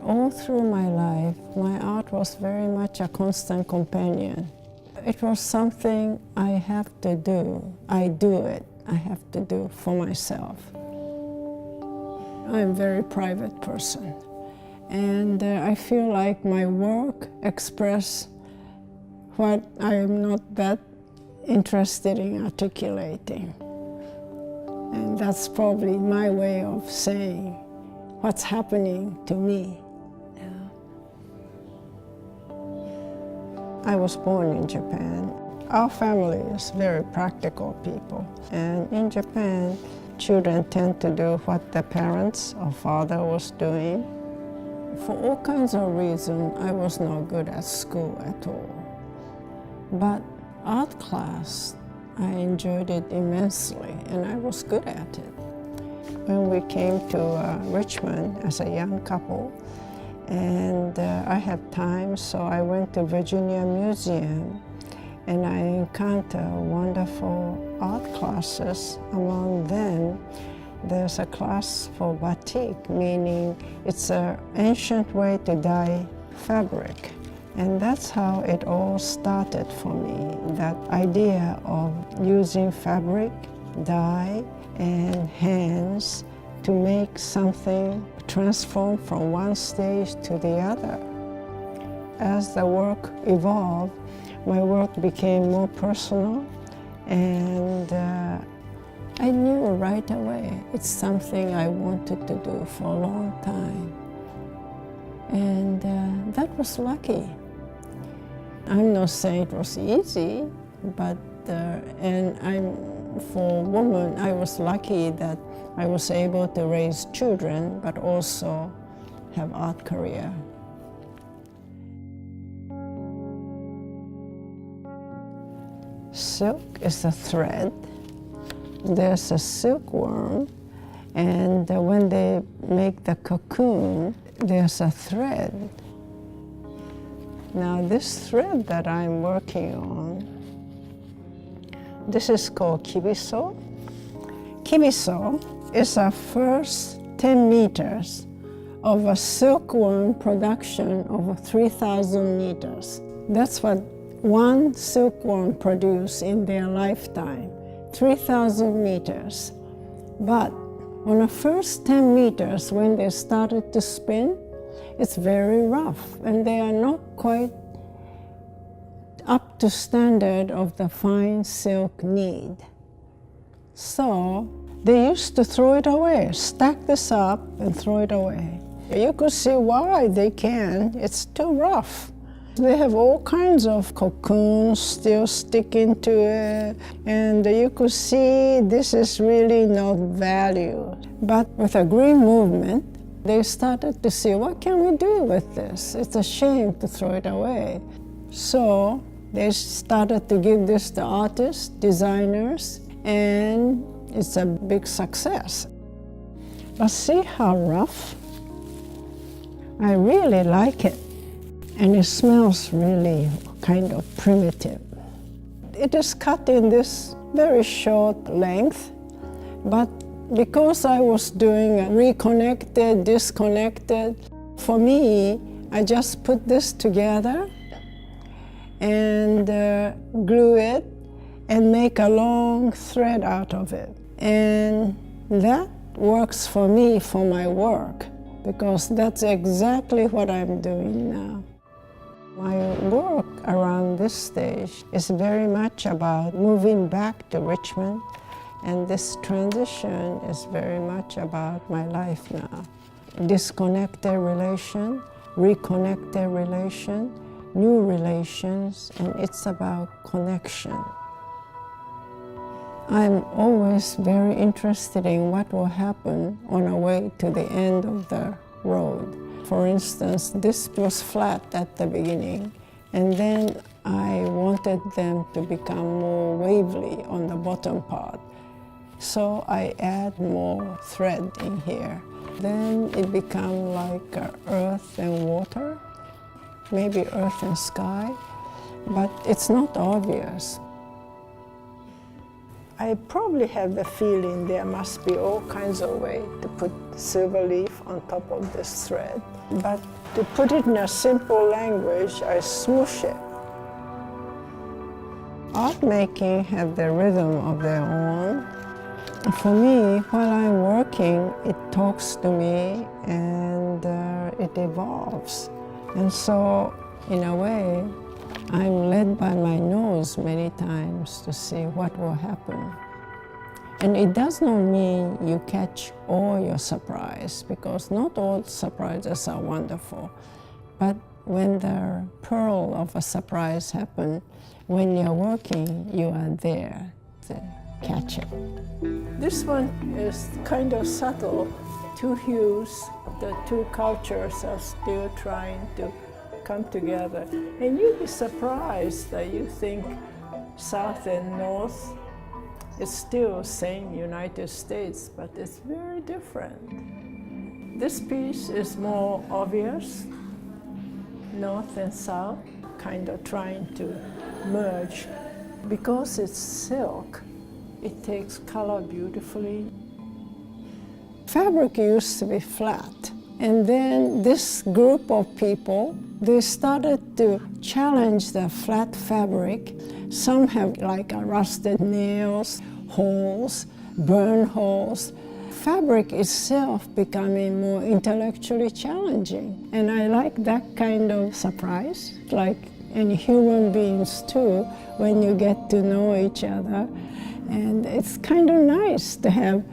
All through my life, my art was very much a constant companion. It was something I have to do. I do it. I have to do for myself. I'm a very private person, and I feel like my work expresses what I am not that interested in articulating. And that's probably my way of saying what's happening to me. I was born in Japan. Our family is very practical people. And in Japan, children tend to do what the parents or father was doing. For all kinds of reasons, I was not good at school at all. But art class, I enjoyed it immensely, and I was good at it. When we came to Richmond as a young couple, and I had time, so I went to Virginia Museum, and I encountered wonderful art classes. Among them, there's a class for batik, meaning it's an ancient way to dye fabric. And that's how it all started for me, that idea of using fabric, dye, and hands to make something transform from one stage to the other. As the work evolved, my work became more personal, and I knew right away it's something I wanted to do for a long time. And that was lucky. I'm not saying it was easy, but for a woman, I was lucky that I was able to raise children, but also have art career. Silk is a thread. There's a silkworm, and when they make the cocoon, there's a thread. Now this thread that I'm working on, this is called kibiso. Kibiso is our first 10 meters of a silkworm production of 3,000 meters. That's what one silkworm produces in their lifetime, 3,000 meters. But on the first 10 meters, when they started to spin, it's very rough, and they are not quite up to standard of the fine silk need. So they used to throw it away, stack this up and throw it away. You could see why they can. It's too rough. They have all kinds of cocoons still sticking to it, and you could see this is really not valued. But with a green movement, they started to see, what can we do with this? It's a shame to throw it away. So they started to give this to artists, designers, and it's a big success. But see how rough? I really like it. And it smells really kind of primitive. It is cut in this very short length, but because I was doing reconnected, disconnected, for me, I just put this together and glue it and make a long thread out of it. And that works for me for my work, because that's exactly what I'm doing now. My work around this stage is very much about moving back to Richmond, and this transition is very much about my life now. Disconnected relation, reconnected relation, new relations, and it's about connection. I'm always very interested in what will happen on our way to the end of the road. For instance, this was flat at the beginning, and then I wanted them to become more wavy on the bottom part. So I add more thread in here. Then it becomes like earth and water, maybe earth and sky, but it's not obvious. I probably have the feeling there must be all kinds of ways to put silver leaf on top of this thread. But to put it in a simple language, I swoosh it. Art making have the rhythm of their own. For me, while I'm working, it talks to me and it evolves. And so, in a way, I'm led by my nose many times to see what will happen. And it does not mean you catch all your surprise, because not all surprises are wonderful. But when the pearl of a surprise happens, when you're working, you are there to catch it. This one is kind of subtle. Two hues, the two cultures are still trying to come together. And you'd be surprised that you think South and North is still same United States, but it's very different. This piece is more obvious, North and South, kind of trying to merge. Because it's silk, it takes color beautifully. Fabric used to be flat, and then this group of people, they started to challenge the flat fabric. Some have like rusted nails, holes, burn holes. Fabric itself becoming more intellectually challenging. And I like that kind of surprise, like in human beings too, when you get to know each other. And it's kind of nice to have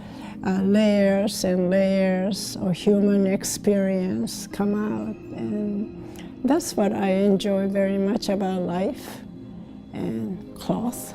layers and layers of human experience come out. And that's what I enjoy very much about life and cloth.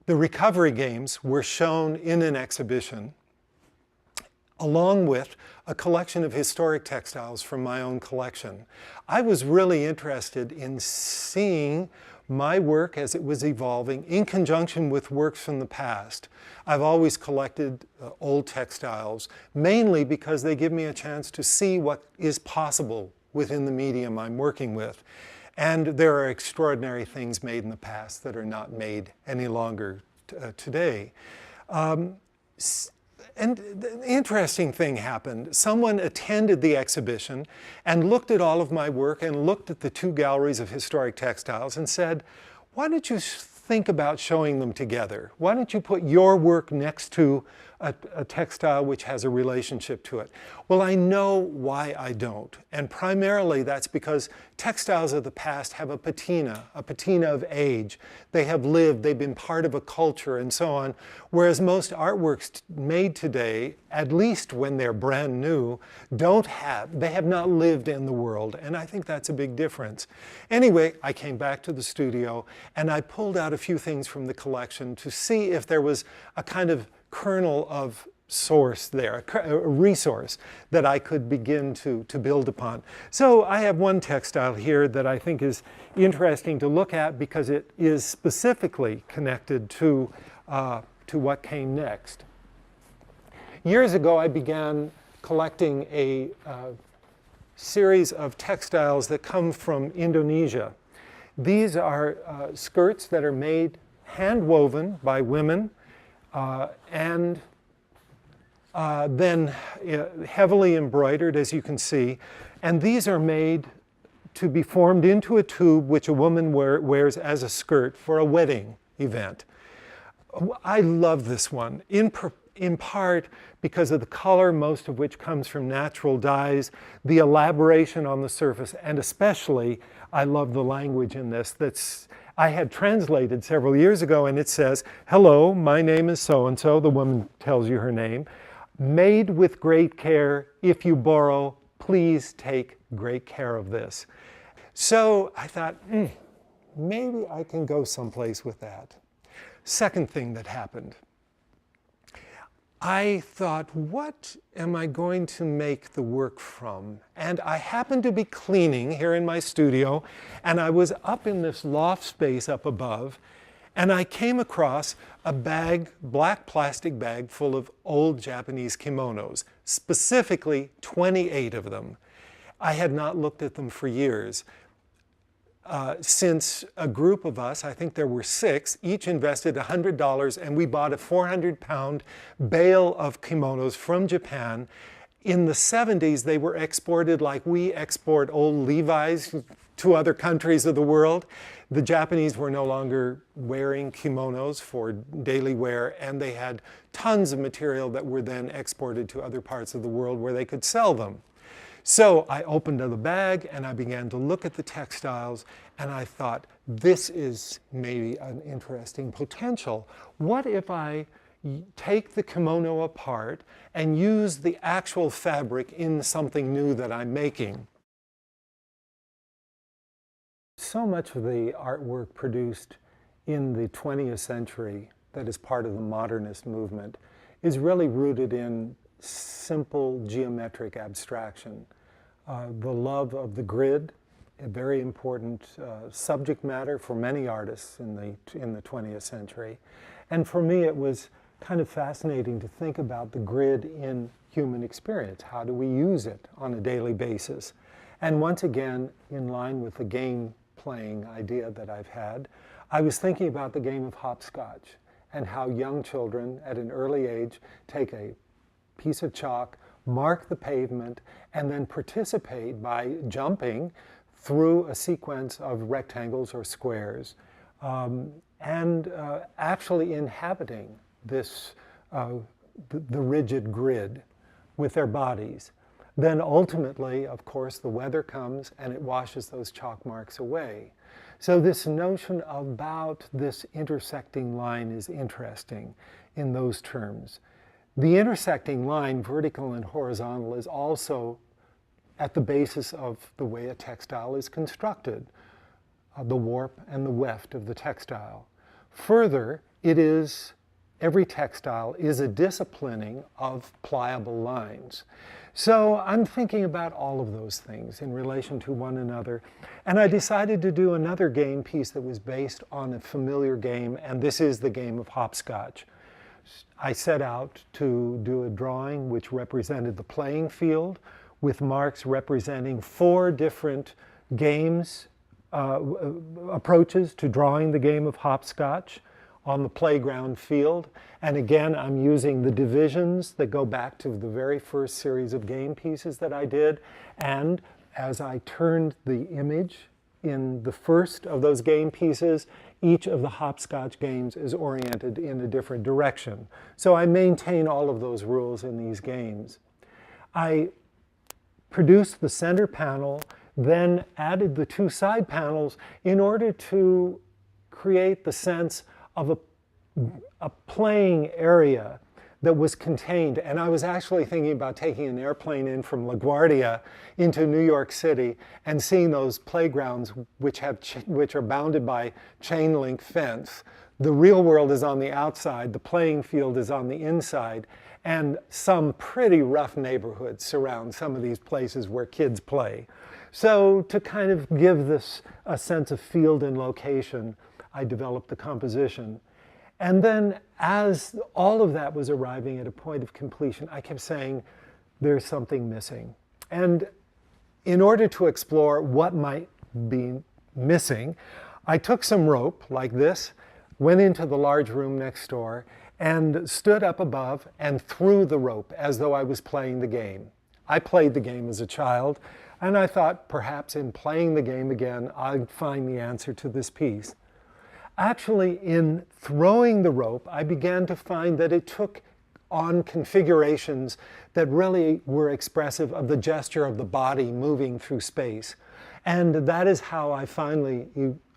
The recovery games were shown in an exhibition along with a collection of historic textiles from my own collection. I was really interested in seeing my work as it was evolving in conjunction with works from the past. I've always collected old textiles, mainly because they give me a chance to see what is possible within the medium I'm working with. And there are extraordinary things made in the past that are not made any longer today. And the interesting thing happened. Someone attended the exhibition and looked at all of my work and looked at the two galleries of historic textiles and said, why don't you think about showing them together? Why don't you put your work next to a textile which has a relationship to it? Well, I know why I don't. And primarily that's because textiles of the past have a patina of age. They have lived, they've been part of a culture and so on. Whereas most artworks made today, at least when they're brand new, they have not lived in the world. And I think that's a big difference. Anyway, I came back to the studio and I pulled out a few things from the collection to see if there was a kind of kernel of source there, a resource that I could begin to build upon. So I have one textile here that I think is interesting to look at because it is specifically connected to what came next. Years ago, I began collecting a series of textiles that come from Indonesia. These are skirts that are made hand-woven by women and then heavily embroidered, as you can see. And these are made to be formed into a tube which a woman wears as a skirt for a wedding event. I love this one, in part because of the color, most of which comes from natural dyes, the elaboration on the surface, and especially I love the language in this I had translated several years ago, and it says, hello, my name is so-and-so, the woman tells you her name, made with great care, if you borrow, please take great care of this. So I thought, maybe I can go someplace with that. Second thing that happened, I thought, what am I going to make the work from? And I happened to be cleaning here in my studio, and I was up in this loft space up above, and I came across a bag, black plastic bag, full of old Japanese kimonos, specifically 28 of them. I had not looked at them for years. Since a group of us, I think there were 6, each invested $100, and we bought a 400-pound bale of kimonos from Japan. In the 70s, they were exported like we export old Levi's to other countries of the world. The Japanese were no longer wearing kimonos for daily wear, and they had tons of material that were then exported to other parts of the world where they could sell them. So I opened the bag and I began to look at the textiles, and I thought, this is maybe an interesting potential. What if I take the kimono apart and use the actual fabric in something new that I'm making? So much of the artwork produced in the 20th century that is part of the modernist movement is really rooted in simple geometric abstraction. The love of the grid, a very important subject matter for many artists in the 20th century. And for me, it was kind of fascinating to think about the grid in human experience. How do we use it on a daily basis? And once again, in line with the game playing idea that I've had, I was thinking about the game of hopscotch and how young children at an early age take a piece of chalk, mark the pavement, and then participate by jumping through a sequence of rectangles or squares, and actually inhabiting this, the rigid grid with their bodies. Then ultimately, of course, the weather comes and it washes those chalk marks away. So this notion about this intersecting line is interesting in those terms. The intersecting line, vertical and horizontal, is also at the basis of the way a textile is constructed, the warp and the weft of the textile. Further, every textile is a disciplining of pliable lines. So I'm thinking about all of those things in relation to one another. And I decided to do another game piece that was based on a familiar game, and this is the game of hopscotch. I set out to do a drawing which represented the playing field, with marks representing 4 different games, approaches to drawing the game of hopscotch on the playground field. And again, I'm using the divisions that go back to the very first series of game pieces that I did. And as I turned the image in the first of those game pieces, each of the hopscotch games is oriented in a different direction. So I maintain all of those rules in these games. I produced the center panel, then added the 2 side panels in order to create the sense of a playing area that was contained. And I was actually thinking about taking an airplane in from LaGuardia into New York City and seeing those playgrounds which are bounded by chain link fence. The real world is on the outside, the playing field is on the inside, and some pretty rough neighborhoods surround some of these places where kids play. So to kind of give this a sense of field and location, I developed the composition. And then as all of that was arriving at a point of completion, I kept saying, there's something missing. And in order to explore what might be missing, I took some rope like this, went into the large room next door, and stood up above and threw the rope as though I was playing the game. I played the game as a child, and I thought perhaps in playing the game again, I'd find the answer to this piece. Actually, in throwing the rope, I began to find that it took on configurations that really were expressive of the gesture of the body moving through space. And that is how I finally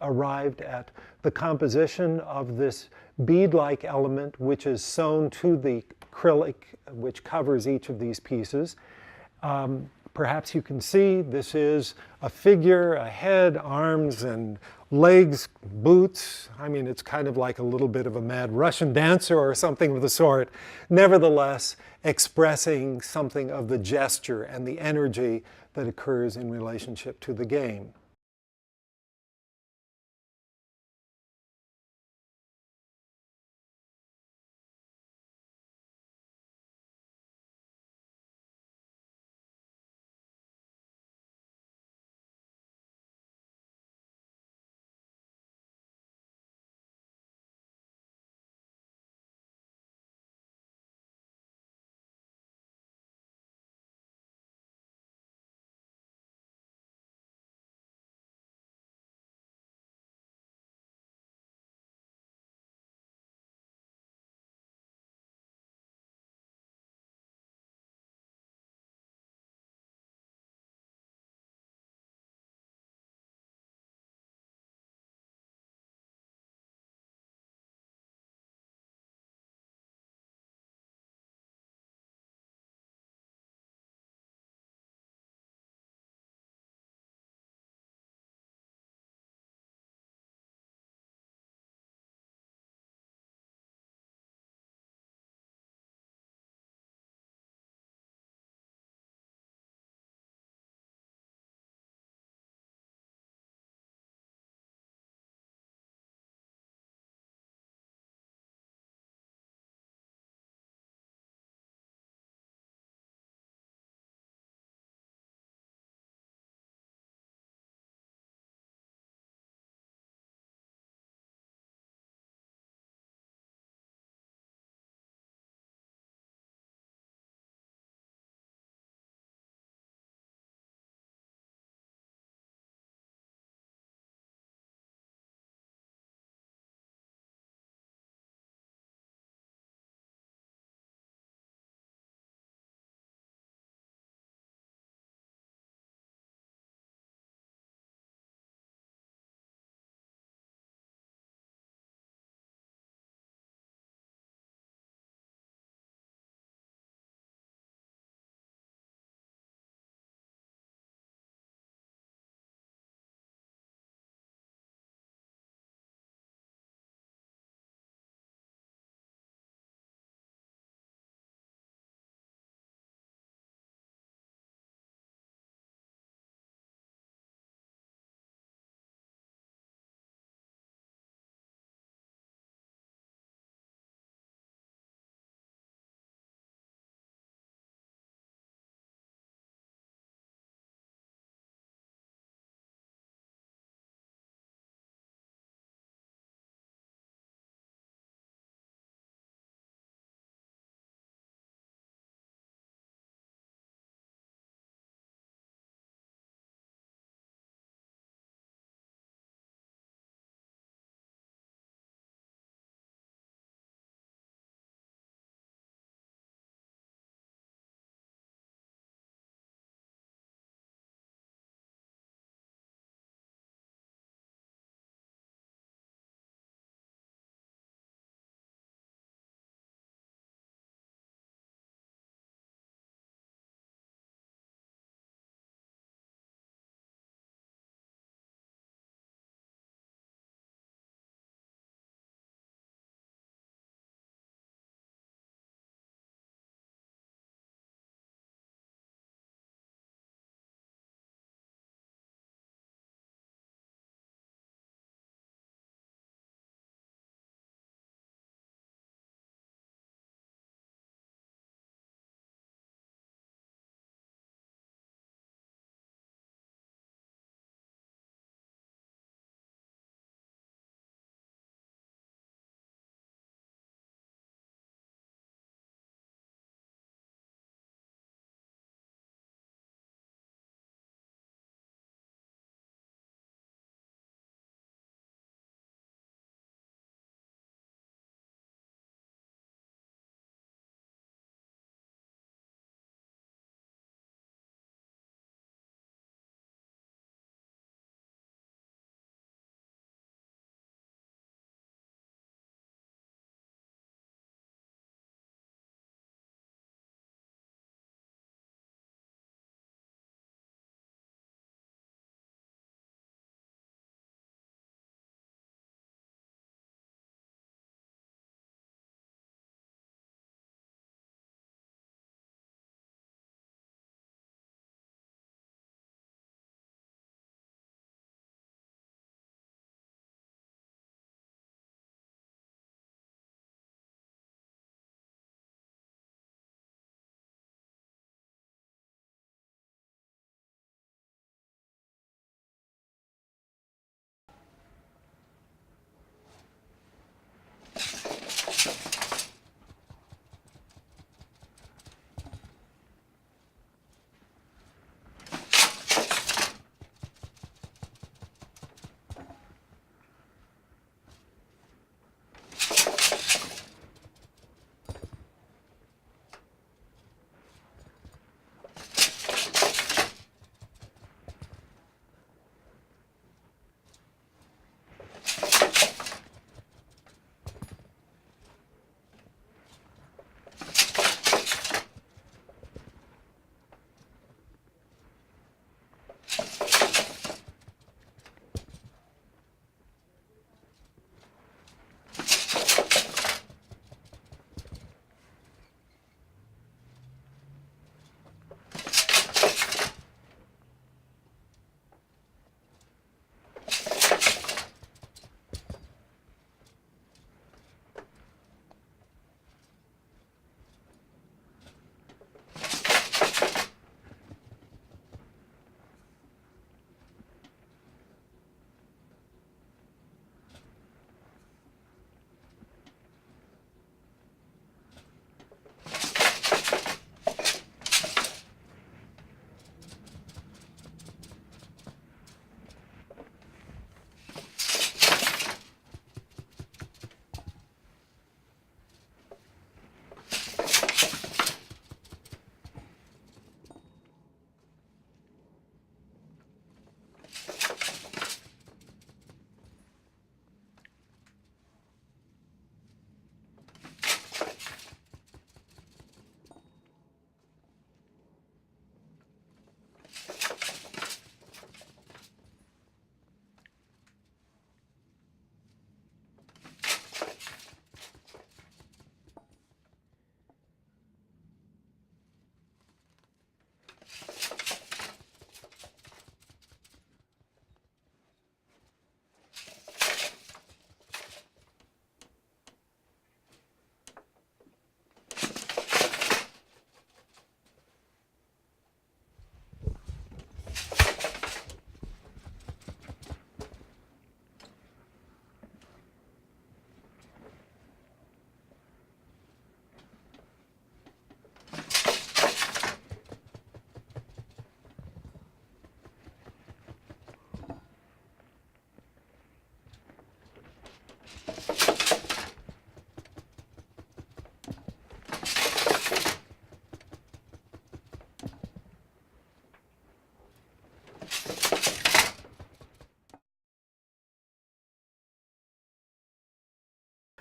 arrived at the composition of this bead-like element, which is sewn to the acrylic, which covers each of these pieces. Perhaps you can see this is a figure, a head, arms, and legs, boots. I mean, it's kind of like a little bit of a mad Russian dancer or something of the sort. Nevertheless, expressing something of the gesture and the energy that occurs in relationship to the game.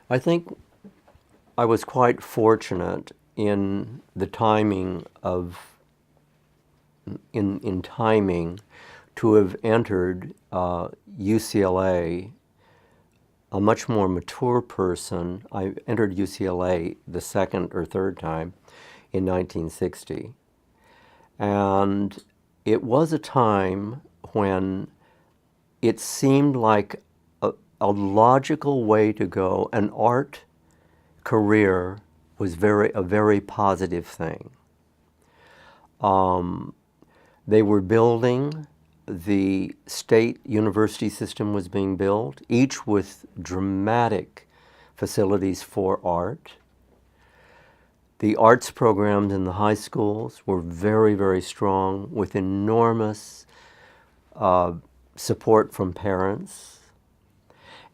I think I was quite fortunate in the timing of, in timing to have entered UCLA a much more mature person. I entered UCLA the second or third time in 1960. And it was a time when it seemed like a logical way to go. An art career was a very positive thing. They were building, the state university system was being built, each with dramatic facilities for art. The arts programs in the high schools were very, very strong, with enormous support from parents.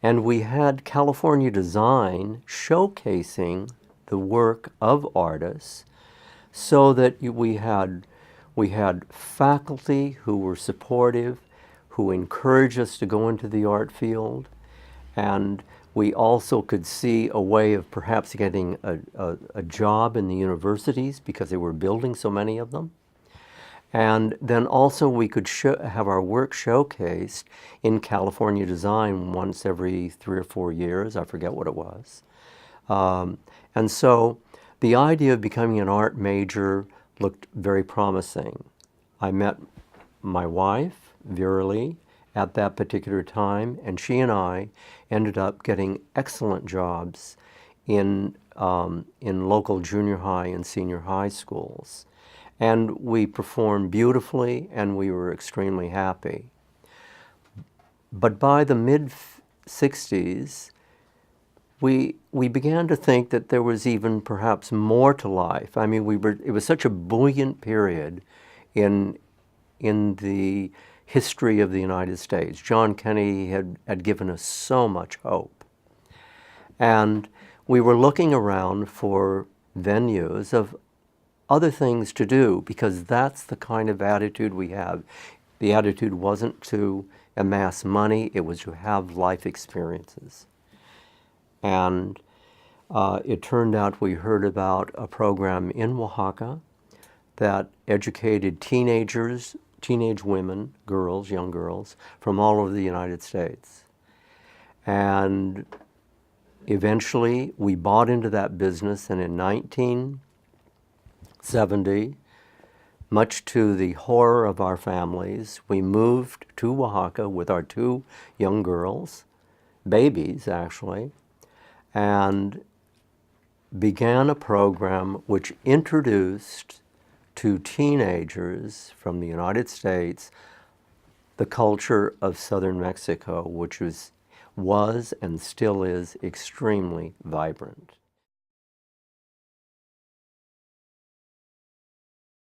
And we had California Design showcasing the work of artists, so that we had faculty who were supportive, who encouraged us to go into the art field, and we also could see a way of perhaps getting a job in the universities because they were building so many of them. And then also we could have our work showcased in California Design once every 3 or 4 years. I forget what it was. And so the idea of becoming an art major looked very promising. I met my wife, Vera Lee, at that particular time, and she and I ended up getting excellent jobs in local junior high and senior high schools. And we performed beautifully, and we were extremely happy. But by the mid-60s, we began to think that there was even perhaps more to life. I mean, it was such a buoyant period in the history of the United States. John Kennedy had given us so much hope. And we were looking around for venues of other things to do, because that's the kind of attitude we have. The attitude wasn't to amass money, it was to have life experiences. And it turned out we heard about a program in Oaxaca that educated teenage women, girls, young girls, from all over the United States. And eventually we bought into that business, and in 1970, much to the horror of our families, we moved to Oaxaca with our 2 young girls, babies actually, and began a program which introduced to teenagers from the United States the culture of southern Mexico, which was and still is extremely vibrant.